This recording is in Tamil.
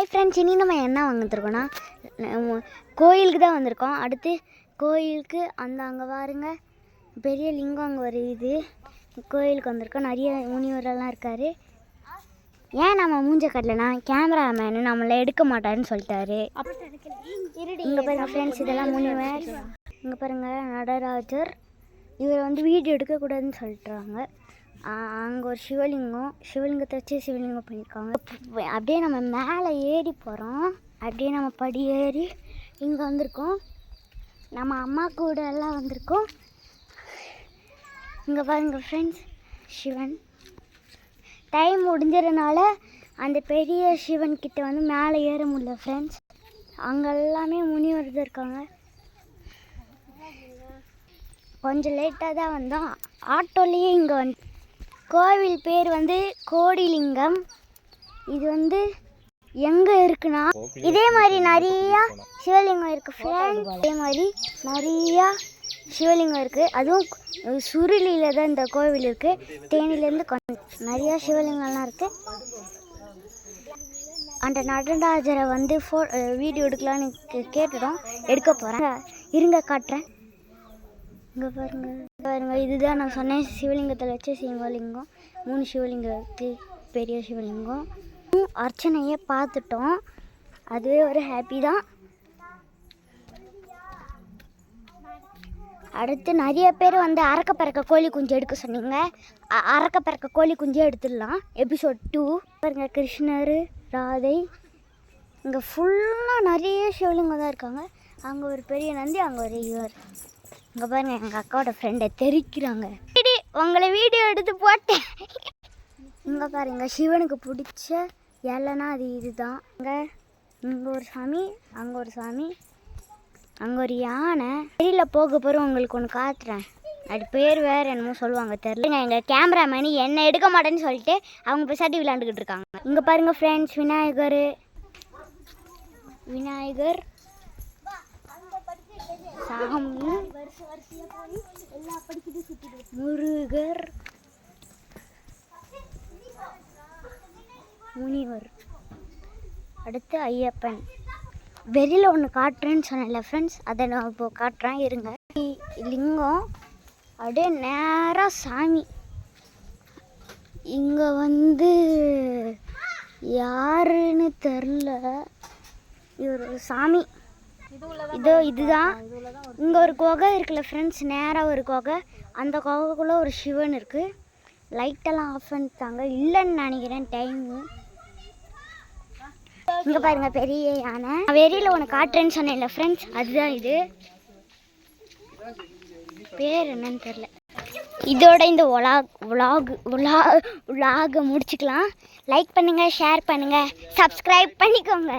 ஹாய் ஃப்ரெண்ட்ஸ், இனி நம்ம என்ன வந்துருக்கோன்னா கோயிலுக்கு தான் வந்திருக்கோம். அடுத்து கோயிலுக்கு அங்கே பாருங்க பெரிய லிங்கம் அங்கே வருது. கோயிலுக்கு வந்திருக்கோம். நிறைய முனிவரெல்லாம் இருக்கார். ஏன் நம்ம மூஞ்ச கட்டலைன்னா கேமராமேனு நம்மளை எடுக்க மாட்டாருன்னு சொல்லிட்டாரு. இங்கே பாருங்க ஃப்ரெண்ட்ஸ், இதெல்லாம் முனிவர். இங்கே பாருங்கள் நடராஜர். இவர் வந்து வீடியோ எடுக்கக்கூடாதுன்னு சொல்லிட்டுறாங்க. அங்கே ஒரு சிவலிங்கத்தை வச்சு சிவலிங்கம் பண்ணியிருக்காங்க. அப்படியே நம்ம மேலே ஏறி போகிறோம். அப்படியே நம்ம படி ஏறி இங்கே வந்திருக்கோம். நம்ம அம்மா கூட எல்லாம் வந்திருக்கோம். இங்கே பாருங்க ஃப்ரெண்ட்ஸ், சிவன் டைம் முடிஞ்சதுனால அந்த பெரிய சிவன் கிட்ட வந்து மேலே ஏற முடியல ஃப்ரெண்ட்ஸ். அங்கே எல்லாமே முனிவர் இருக்காங்க. கொஞ்சம் லேட்டாக தான் வந்தோம். ஆட்டோலேயே இங்கே வந்து கோவில் பேர் வந்து கோடிலிங்கம். இது வந்து எங்கே இருக்குன்னா இதே மாதிரி நிறையா சிவலிங்கம் இருக்குது ஃப்ரெண்ட்ஸ். இதே மாதிரி நிறையா சிவலிங்கம் இருக்குது. அதுவும் சுருளியில் தான் இந்த கோவில் இருக்குது. தேனிலேருந்து நிறையா சிவலிங்கம்லாம் இருக்குது. அந்த நடராஜரை வந்து வீடியோ எடுக்கலான்னு கேட்டுட்டோம். எடுக்க போகிறேன், இருங்க காட்டுறேன். இங்கே பாருங்க இதுதான் நான் சொன்னேன் சிவலிங்கத்தில் வச்ச சிவலிங்கம். 3 சிவலிங்கம் இருக்குது. பெரிய சிவலிங்கம் அர்ச்சனையே பார்த்துட்டோம். அதுவே ஒரு ஹாப்பி தான். அடுத்து நிறைய பேர் வந்து அறக்க பறக்க கோழி குஞ்சு எடுக்க சொன்னீங்க. அறக்க பறக்க கோழி குஞ்சே எடுத்துடலாம். எபிசோட் 2 பாருங்க, கிருஷ்ணர் ராதை. இங்கே ஃபுல்லாக நிறைய சிவலிங்கம் தான் இருக்காங்க. அங்கே ஒரு பெரிய நந்தி, அங்கே ஒரு இவர். இங்கே பாருங்க, எங்கள் அக்காவோட ஃப்ரெண்டை தெரிக்கிறாங்க. உங்களை வீடியோ எடுத்து போட்டேன். இங்கே பாருங்க, சிவனுக்கு பிடிச்ச இலைனா அது இதுதான். இங்கே ஒரு சாமி, அங்கே ஒரு சாமி, அங்கே ஒரு யானை. வெளியில் போக போகிறோம், உங்களுக்கு ஒன்று காட்டுறேன். அது பேர் வேறு என்னமோ சொல்லுவாங்க, தெரிலங்க. எங்கள் கேமராமேனு என்னை எடுக்க மாட்டேன்னு சொல்லிட்டு அவங்க பேசாட்டி விளையாண்டுக்கிட்டு இருக்காங்க. இங்கே பாருங்கள் ஃப்ரெண்ட்ஸ், விநாயகர் சாமி, முருகர், முனிவர், அடுத்து ஐயப்பன். வெளியில் ஒன்று காட்டுறேன்னு சொன்னேன்ல ஃப்ரெண்ட்ஸ், அதை நான் இப்போ காட்டுறேன், இருங்க. லிங்கம் அப்படியே நேராக சாமி. இங்கே வந்து யாருன்னு தெரில, இவர் சாமி. இதுதான். இங்கே ஒரு குகை இருக்குல்ல ஃப்ரெண்ட்ஸ், நேராக ஒரு குகை. அந்த குகைக்குள்ளே ஒரு சிவன் இருக்குது. லைட்டெல்லாம் ஆஃப் பண்ணிட்டாங்க, இல்லைன்னு நினைக்கிறேன் டைமு. இங்கே பாருங்கள் பெரிய யானை. வெளியில் ஒன்று காட்டுறேன்னு சொன்னேன்ல ஃப்ரெண்ட்ஸ், அதுதான் இது. பேர் என்னன்னு தெரில. இதோட இந்த விலாகை முடிச்சுக்கலாம். லைக் பண்ணுங்கள், ஷேர் பண்ணுங்கள், சப்ஸ்கிரைப் பண்ணிக்கோங்க.